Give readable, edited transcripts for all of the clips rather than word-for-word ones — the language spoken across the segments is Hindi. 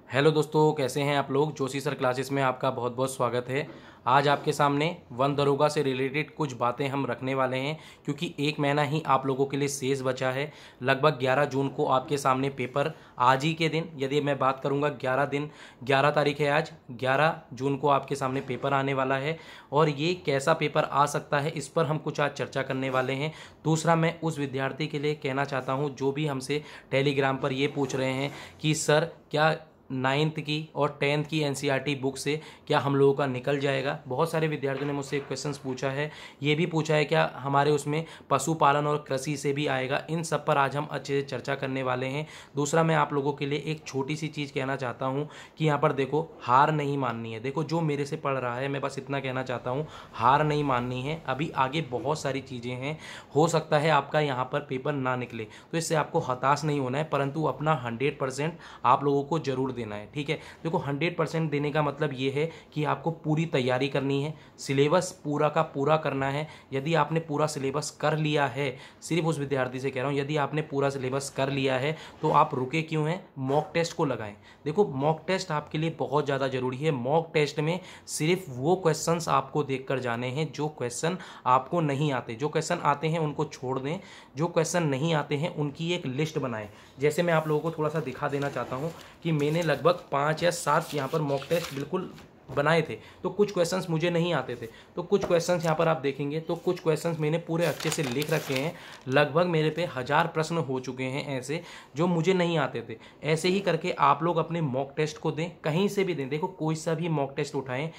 हेलो दोस्तों, कैसे हैं आप लोग। जोशी सर क्लासेस में आपका बहुत बहुत स्वागत है। आज आपके सामने वन दरोगा से रिलेटेड कुछ बातें हम रखने वाले हैं, क्योंकि एक महीना ही आप लोगों के लिए शेष बचा है। लगभग 11 जून को आपके सामने पेपर, आज ही के दिन यदि मैं बात करूंगा 11 तारीख है आज, 11 जून को आपके सामने पेपर आने वाला है। और ये कैसा पेपर आ सकता है, इस पर हम कुछ आज चर्चा करने वाले हैं। दूसरा, मैं उस विद्यार्थी के लिए कहना चाहता हूँ जो भी हमसे टेलीग्राम पर ये पूछ रहे हैं कि सर क्या 9th की और 10th की एनसीईआरटी बुक से क्या हम लोगों का निकल जाएगा। बहुत सारे विद्यार्थियों ने मुझसे क्वेश्चंस पूछा है, ये भी पूछा है क्या हमारे उसमें पशुपालन और कृषि से भी आएगा। इन सब पर आज हम अच्छे से चर्चा करने वाले हैं। दूसरा, मैं आप लोगों के लिए एक छोटी सी चीज़ कहना चाहता हूँ कि यहाँ पर देखो, हार नहीं माननी है। देखो, जो मेरे से पढ़ रहा है, मैं बस इतना कहना चाहता हूँ, हार नहीं माननी है। अभी आगे बहुत सारी चीज़ें हैं, हो सकता है आपका यहाँ पर पेपर ना निकले, तो इससे आपको हताश नहीं होना है, परंतु अपना 100% आप लोगों को जरूर देना है। ठीक है, देखो 100% देने का मतलब ये है कि आपको पूरी तैयारी करनी है, सिलेबस पूरा का पूरा करना है। यदि आपने पूरा सिलेबस कर लिया है, सिर्फ उस विद्यार्थी से कह रहा हूं, यदि आपने पूरा सिलेबस कर लिया है तो आप रुके क्यों हैं, मॉक टेस्ट को लगाएं। देखो, मॉक टेस्ट आपके लिए बहुत ज़्यादा जरूरी है। मॉक टेस्ट में सिर्फ वो क्वेश्चंस आपको देखकर जाने हैं जो क्वेश्चन आपको नहीं आते। जो क्वेश्चन आते हैं उनको छोड़ दें, जो क्वेश्चन नहीं आते हैं उनकी एक लिस्ट बनाएं। जैसे मैं आप लोगों को थोड़ा सा दिखा देना चाहता हूं कि मैंने लगभग 5 या 7 यहाँ पर मॉक टेस्ट बिल्कुल बनाए थे। तो कुछ क्वेश्चंस मुझे नहीं आते थे, तो कुछ क्वेश्चंस यहाँ पर आप देखेंगे तो कुछ क्वेश्चंस मैंने पूरे अच्छे से लिख रखे हैं। लगभग मेरे पे 1000 प्रश्न हो चुके हैं ऐसे जो मुझे नहीं आते थे। ऐसे ही करके आप लोग अपने मॉक टेस्ट को दें, कहीं से भी दें। देखो, कोई सा भी मॉक टेस्ट उठाएं,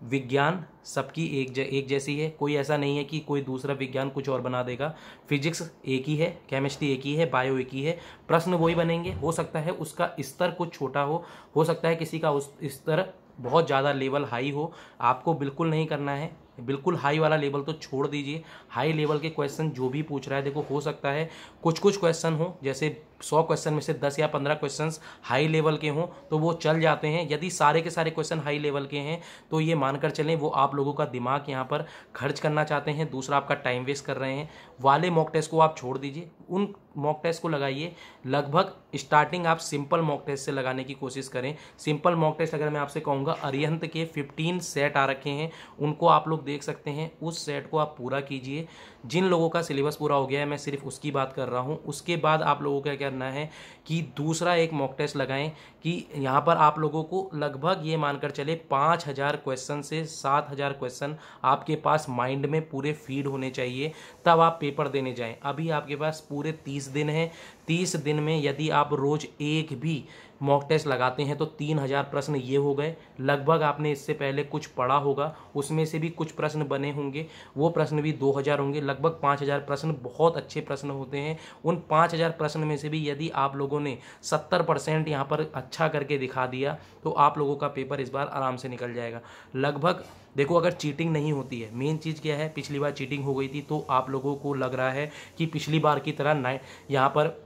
विज्ञान सबकी एक जैसी है, कोई ऐसा नहीं है कि कोई दूसरा विज्ञान कुछ और बना देगा। फिजिक्स एक ही है, केमिस्ट्री एक ही है, बायो एक ही है, प्रश्न वही बनेंगे। हो सकता है उसका स्तर कुछ छोटा हो सकता है किसी का उस स्तर बहुत ज़्यादा लेवल हाई हो। आपको बिल्कुल नहीं करना है, बिल्कुल हाई वाला लेवल तो छोड़ दीजिए। हाई लेवल के क्वेश्चन जो भी पूछ रहा है, देखो हो सकता है कुछ क्वेश्चन हो, जैसे 100 क्वेश्चन में से 10 या 15 क्वेश्चंस हाई लेवल के हों तो वो चल जाते हैं। यदि सारे के सारे क्वेश्चन हाई लेवल के हैं तो ये मानकर चलें वो आप लोगों का दिमाग यहाँ पर खर्च करना चाहते हैं, दूसरा आपका टाइम वेस्ट कर रहे हैं। वाले मॉक टेस्ट को आप छोड़ दीजिए, उन मॉक टेस्ट को लगाइए। लगभग स्टार्टिंग आप सिंपल मॉक टेस्ट से लगाने की कोशिश करें। सिंपल मॉक टेस्ट अगर मैं आपसे कहूँगा, अरिहंत के 15 सेट आ रखे हैं, उनको आप लोग देख सकते हैं। उस सेट को आप पूरा कीजिए। जिन लोगों का सिलेबस पूरा हो गया है, मैं सिर्फ उसकी बात कर रहा हूँ। उसके बाद आप लोगों को क्या करना है कि दूसरा एक मॉक टेस्ट लगाएं कि यहाँ पर आप लोगों को लगभग ये मानकर चले 5000 क्वेश्चन से 7000 क्वेश्चन आपके पास माइंड में पूरे फीड होने चाहिए, तब आप पेपर देने जाएं। अभी आपके पास पूरे 30 दिन हैं। 30 दिन में यदि आप रोज एक भी मॉक टेस्ट लगाते हैं तो 3000 प्रश्न ये हो गए। लगभग आपने इससे पहले कुछ पढ़ा होगा, उसमें से भी कुछ प्रश्न बने होंगे, वो प्रश्न भी 2000 होंगे। लगभग 5000 प्रश्न बहुत अच्छे प्रश्न होते हैं। उन 5000 प्रश्न में से भी यदि आप लोगों ने 70% यहाँ पर अच्छा करके दिखा दिया तो आप लोगों का पेपर इस बार आराम से निकल जाएगा। लगभग देखो, अगर चीटिंग नहीं होती है, मेन चीज़ क्या है, पिछली बार चीटिंग हो गई थी तो आप लोगों को लग रहा है कि पिछली बार की तरह यहाँ पर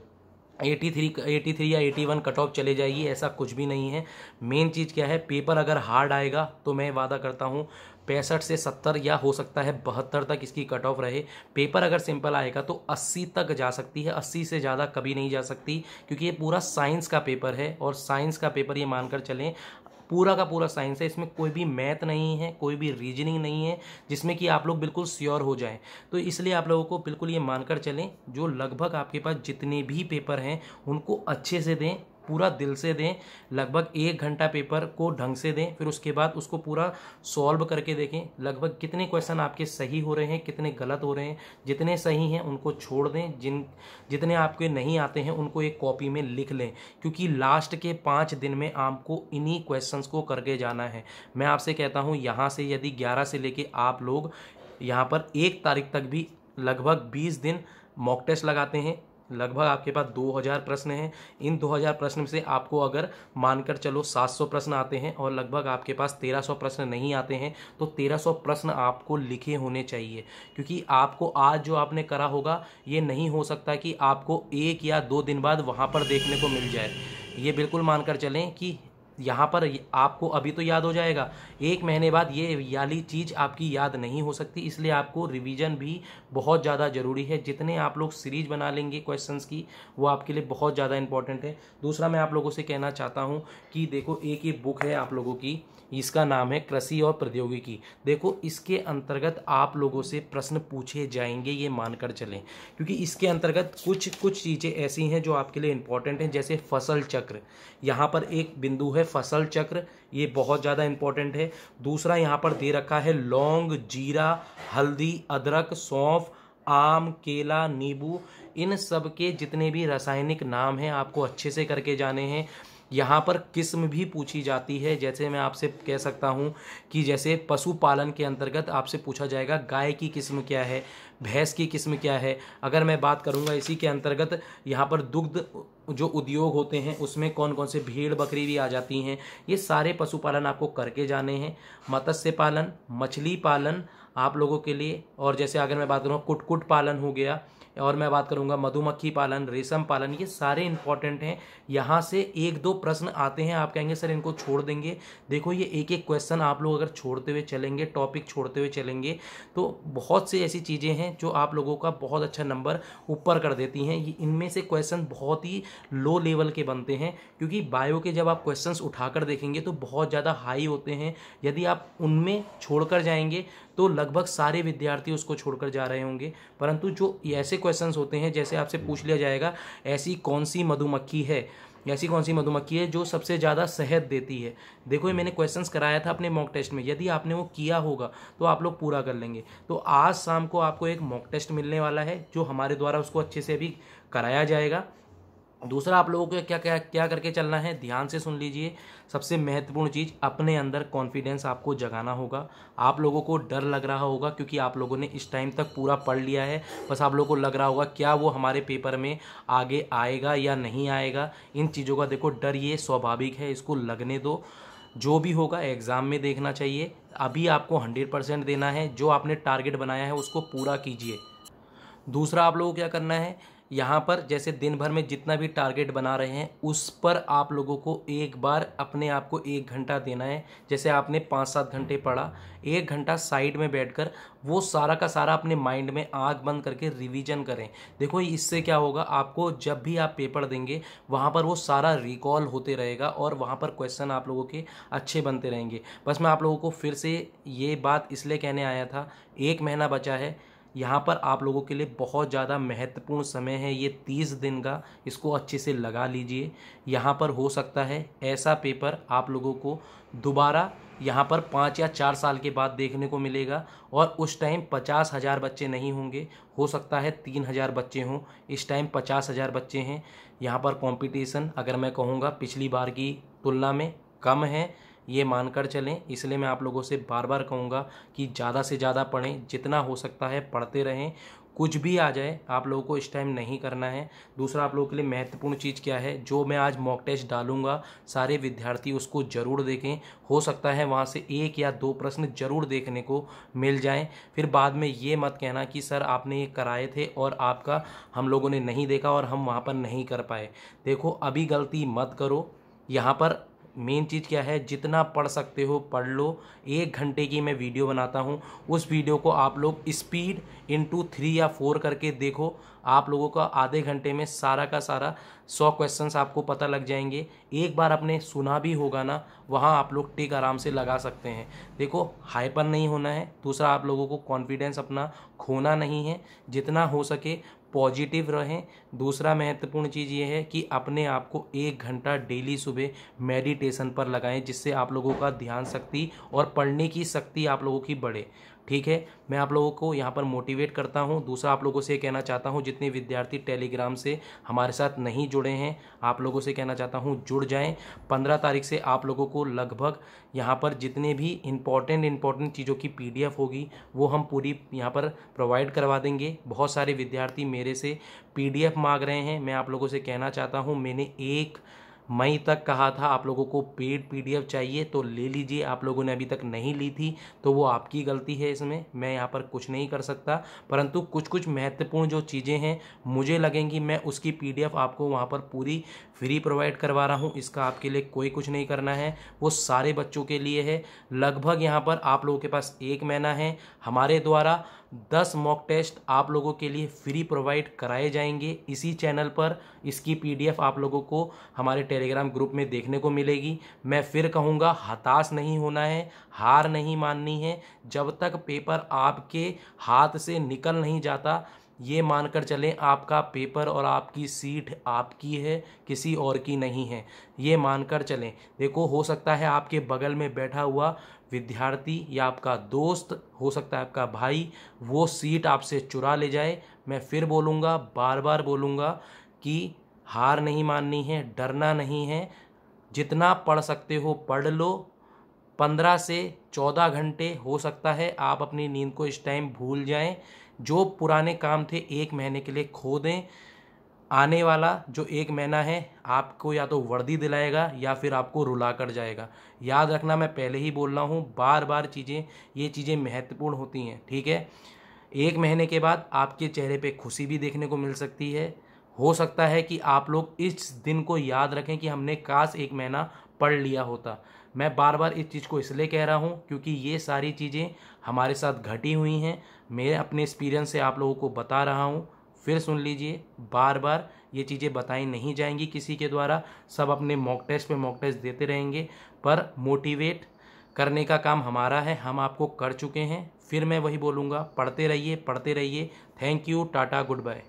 83 या 81 कट ऑफ चले जाएगी, ऐसा कुछ भी नहीं है। मेन चीज़ क्या है, पेपर अगर हार्ड आएगा तो मैं वादा करता हूँ 65 से 70 या हो सकता है 72 तक इसकी कट ऑफ रहे। पेपर अगर सिंपल आएगा तो 80 तक जा सकती है, 80 से ज़्यादा कभी नहीं जा सकती, क्योंकि ये पूरा साइंस का पेपर है। और साइंस का पेपर ये मानकर चलें पूरा का पूरा साइंस है, इसमें कोई भी मैथ नहीं है, कोई भी रीजनिंग नहीं है जिसमें कि आप लोग बिल्कुल श्योर हो जाएं। तो इसलिए आप लोगों को बिल्कुल ये मानकर चलें, जो लगभग आपके पास जितने भी पेपर हैं उनको अच्छे से दें, पूरा दिल से दें। लगभग 1 घंटा पेपर को ढंग से दें, फिर उसके बाद उसको पूरा सॉल्व करके देखें लगभग कितने क्वेश्चन आपके सही हो रहे हैं, कितने गलत हो रहे हैं। जितने सही हैं उनको छोड़ दें, जितने आपके नहीं आते हैं उनको एक कॉपी में लिख लें, क्योंकि लास्ट के 5 दिन में आपको इन्हीं क्वेश्चंस को करके जाना है। मैं आपसे कहता हूँ, यहाँ से यदि 11 से लेके आप लोग यहाँ पर 1 तारीख तक भी लगभग 20 दिन मॉक टेस्ट लगाते हैं, लगभग आपके पास 2000 प्रश्न हैं। इन 2000 प्रश्न में से आपको अगर मानकर चलो 700 प्रश्न आते हैं और लगभग आपके पास 1300 प्रश्न नहीं आते हैं, तो 1300 प्रश्न आपको लिखे होने चाहिए। क्योंकि आपको आज जो आपने करा होगा, ये नहीं हो सकता कि आपको 1 या 2 दिन बाद वहाँ पर देखने को मिल जाए। ये बिल्कुल मानकर चलें कि यहाँ पर आपको अभी तो याद हो जाएगा, 1 महीने बाद ये वाली चीज़ आपकी याद नहीं हो सकती, इसलिए आपको रिवीजन भी बहुत ज़्यादा ज़रूरी है। जितने आप लोग सीरीज बना लेंगे क्वेश्चंस की, वो आपके लिए बहुत ज़्यादा इंपॉर्टेंट है। दूसरा मैं आप लोगों से कहना चाहता हूँ कि देखो, एक ये बुक है आप लोगों की, इसका नाम है कृषि और प्रौद्योगिकी। देखो, इसके अंतर्गत आप लोगों से प्रश्न पूछे जाएंगे, ये मानकर चलें, क्योंकि इसके अंतर्गत कुछ चीज़ें ऐसी हैं जो आपके लिए इंपॉर्टेंट हैं, जैसे फसल चक्र। यहाँ पर एक बिंदु है फसल चक्र, ये बहुत ज़्यादा इंपॉर्टेंट है। दूसरा यहाँ पर दे रखा है लौंग, जीरा, हल्दी, अदरक, सौंफ, आम, केला, नींबू, इन सब के जितने भी रासायनिक नाम हैं आपको अच्छे से करके जाने हैं। यहाँ पर किस्म भी पूछी जाती है, जैसे मैं आपसे कह सकता हूँ कि जैसे पशुपालन के अंतर्गत आपसे पूछा जाएगा गाय की किस्म क्या है, भैंस की किस्म क्या है। अगर मैं बात करूँगा इसी के अंतर्गत, यहाँ पर दुग्ध जो उद्योग होते हैं उसमें कौन कौन से भेड़ बकरी भी आ जाती हैं, ये सारे पशुपालन आपको करके जाने हैं। मत्स्य पालन, मछली पालन आप लोगों के लिए, और जैसे अगर मैं बात करूँगा कुक्कुट पालन हो गया, और मैं बात करूंगा मधुमक्खी पालन, रेशम पालन, ये सारे इंपॉर्टेंट हैं। यहाँ से 1-2 प्रश्न आते हैं, आप कहेंगे सर इनको छोड़ देंगे। देखो, ये एक एक क्वेश्चन आप लोग अगर छोड़ते हुए चलेंगे, टॉपिक छोड़ते हुए चलेंगे, तो बहुत सी ऐसी चीज़ें हैं जो आप लोगों का बहुत अच्छा नंबर ऊपर कर देती हैं। इनमें से क्वेश्चन बहुत ही लो लेवल के बनते हैं, क्योंकि बायो के जब आप क्वेश्चंस उठाकर देखेंगे तो बहुत ज़्यादा हाई होते हैं। यदि आप उनमें छोड़कर जाएंगे तो लगभग सारे विद्यार्थी उसको छोड़कर जा रहे होंगे। परंतु जो ऐसे क्वेश्चंस होते हैं, जैसे आपसे पूछ लिया जाएगा ऐसी कौन सी मधुमक्खी है जो सबसे ज़्यादा शहद देती है। देखो, ये मैंने क्वेश्चंस कराया था अपने मॉक टेस्ट में, यदि आपने वो किया होगा तो आप लोग पूरा कर लेंगे। तो आज शाम को आपको एक मॉक टेस्ट मिलने वाला है, जो हमारे द्वारा उसको अच्छे से अभी कराया जाएगा। दूसरा, आप लोगों को क्या करके चलना है, ध्यान से सुन लीजिए। सबसे महत्वपूर्ण चीज़, अपने अंदर कॉन्फिडेंस आपको जगाना होगा। आप लोगों को डर लग रहा होगा क्योंकि आप लोगों ने इस टाइम तक पूरा पढ़ लिया है, बस आप लोगों को लग रहा होगा क्या वो हमारे पेपर में आगे आएगा या नहीं आएगा। इन चीज़ों का देखो डर, ये स्वाभाविक है, इसको लगने दो। जो भी होगा एग्ज़ाम में देखना चाहिए। अभी आपको 100% देना है, जो आपने टारगेट बनाया है उसको पूरा कीजिए। दूसरा, आप लोगों को क्या करना है, यहाँ पर जैसे दिन भर में जितना भी टारगेट बना रहे हैं उस पर आप लोगों को एक बार अपने आप को 1 घंटा देना है। जैसे आपने 5-7 घंटे पढ़ा, 1 घंटा साइड में बैठकर वो सारा का सारा अपने माइंड में आंख बंद करके रिवीजन करें। देखो, इससे क्या होगा, आपको जब भी आप पेपर देंगे वहाँ पर वो सारा रिकॉल होते रहेगा और वहाँ पर क्वेश्चन आप लोगों के अच्छे बनते रहेंगे। बस मैं आप लोगों को फिर से ये बात इसलिए कहने आया था, 1 महीना बचा है, यहाँ पर आप लोगों के लिए बहुत ज़्यादा महत्वपूर्ण समय है ये 30 दिन का, इसको अच्छे से लगा लीजिए। यहाँ पर हो सकता है ऐसा पेपर आप लोगों को दोबारा यहाँ पर 5 या 4 साल के बाद देखने को मिलेगा, और उस टाइम 50,000 बच्चे नहीं होंगे, हो सकता है 3,000 बच्चे हों। इस टाइम 50,000 बच्चे हैं। यहाँ पर कंपटीशन अगर मैं कहूँगा पिछली बार की तुलना में कम है, ये मानकर चलें। इसलिए मैं आप लोगों से बार बार कहूँगा कि ज़्यादा से ज़्यादा पढ़ें, जितना हो सकता है पढ़ते रहें। कुछ भी आ जाए आप लोगों को इस टाइम नहीं करना है। दूसरा, आप लोगों के लिए महत्वपूर्ण चीज़ क्या है, जो मैं आज मॉक टेस्ट डालूंगा सारे विद्यार्थी उसको ज़रूर देखें। हो सकता है वहाँ से 1 या 2 प्रश्न ज़रूर देखने को मिल जाएं। फिर बाद में ये मत कहना कि सर आपने ये कराए थे और आपका हम लोगों ने नहीं देखा और हम वहाँ पर नहीं कर पाए। देखो, अभी गलती मत करो। यहाँ पर मेन चीज़ क्या है, जितना पढ़ सकते हो पढ़ लो। 1 घंटे की मैं वीडियो बनाता हूँ, उस वीडियो को आप लोग स्पीड इंटू 3 या 4 करके देखो। आप लोगों का आधे घंटे में सारा का सारा 100 क्वेश्चंस आपको पता लग जाएंगे। एक बार आपने सुना भी होगा ना, वहाँ आप लोग टिक आराम से लगा सकते हैं। देखो, हाइपर नहीं होना है। दूसरा, आप लोगों को कॉन्फिडेंस अपना खोना नहीं है, जितना हो सके पॉजिटिव रहें। दूसरा महत्वपूर्ण चीज़ ये है कि अपने आप को 1 घंटा डेली सुबह मेडिटेशन पर लगाएं, जिससे आप लोगों का ध्यान शक्ति और पढ़ने की शक्ति आप लोगों की बढ़े। ठीक है, मैं आप लोगों को यहाँ पर मोटिवेट करता हूँ। दूसरा, आप लोगों से कहना चाहता हूँ, जितने विद्यार्थी टेलीग्राम से हमारे साथ नहीं जुड़े हैं, आप लोगों से कहना चाहता हूँ जुड़ जाएं। 15 तारीख से आप लोगों को लगभग यहाँ पर जितने भी इम्पॉर्टेंट चीज़ों की PDF होगी वो हम पूरी यहाँ पर प्रोवाइड करवा देंगे। बहुत सारे विद्यार्थी मेरे से PDF मांग रहे हैं। मैं आप लोगों से कहना चाहता हूँ, मैंने 1 मई तक कहा था आप लोगों को पेड PDF चाहिए तो ले लीजिए। आप लोगों ने अभी तक नहीं ली थी तो वो आपकी गलती है, इसमें मैं यहाँ पर कुछ नहीं कर सकता। परंतु कुछ महत्वपूर्ण जो चीज़ें हैं मुझे लगेंगी, मैं उसकी PDF आपको वहाँ पर पूरी फ्री प्रोवाइड करवा रहा हूँ, इसका आपके लिए कोई कुछ नहीं करना है, वो सारे बच्चों के लिए है। लगभग यहाँ पर आप लोगों के पास 1 महीना है। हमारे द्वारा 10 मॉक टेस्ट आप लोगों के लिए फ्री प्रोवाइड कराए जाएंगे इसी चैनल पर। इसकी PDF आप लोगों को हमारे टेलीग्राम ग्रुप में देखने को मिलेगी। मैं फिर कहूँगा, हताश नहीं होना है, हार नहीं माननी है। जब तक पेपर आपके हाथ से निकल नहीं जाता, ये मानकर चलें आपका पेपर और आपकी सीट आपकी है, किसी और की नहीं है, ये मानकर चलें। देखो, हो सकता है आपके बगल में बैठा हुआ विद्यार्थी या आपका दोस्त, हो सकता है आपका भाई, वो सीट आपसे चुरा ले जाए। मैं फिर बोलूँगा, बार बार बोलूँगा कि हार नहीं माननी है, डरना नहीं है। जितना पढ़ सकते हो पढ़ लो। 15 से 14 घंटे हो सकता है आप अपनी नींद को इस टाइम भूल जाएं। जो पुराने काम थे 1 महीने के लिए खो दें। आने वाला जो 1 महीना है आपको या तो वर्दी दिलाएगा या फिर आपको रुला कर जाएगा। याद रखना, मैं पहले ही बोल रहा हूँ, बार बार ये चीज़ें महत्वपूर्ण होती हैं, ठीक है। 1 महीने के बाद आपके चेहरे पे खुशी भी देखने को मिल सकती है। हो सकता है कि आप लोग इस दिन को याद रखें कि हमने काश 1 महीना पढ़ लिया होता। मैं बार बार इस चीज़ को इसलिए कह रहा हूँ क्योंकि ये सारी चीज़ें हमारे साथ घटी हुई हैं। मैं अपने एक्सपीरियंस से आप लोगों को बता रहा हूँ। फिर सुन लीजिए, बार बार ये चीज़ें बताई नहीं जाएंगी किसी के द्वारा। सब अपने मॉक टेस्ट पे मॉक टेस्ट देते रहेंगे, पर मोटिवेट करने का काम हमारा है, हम आपको कर चुके हैं। फिर मैं वही बोलूँगा, पढ़ते रहिए, पढ़ते रहिए। Thank you, ta-ta, good bye.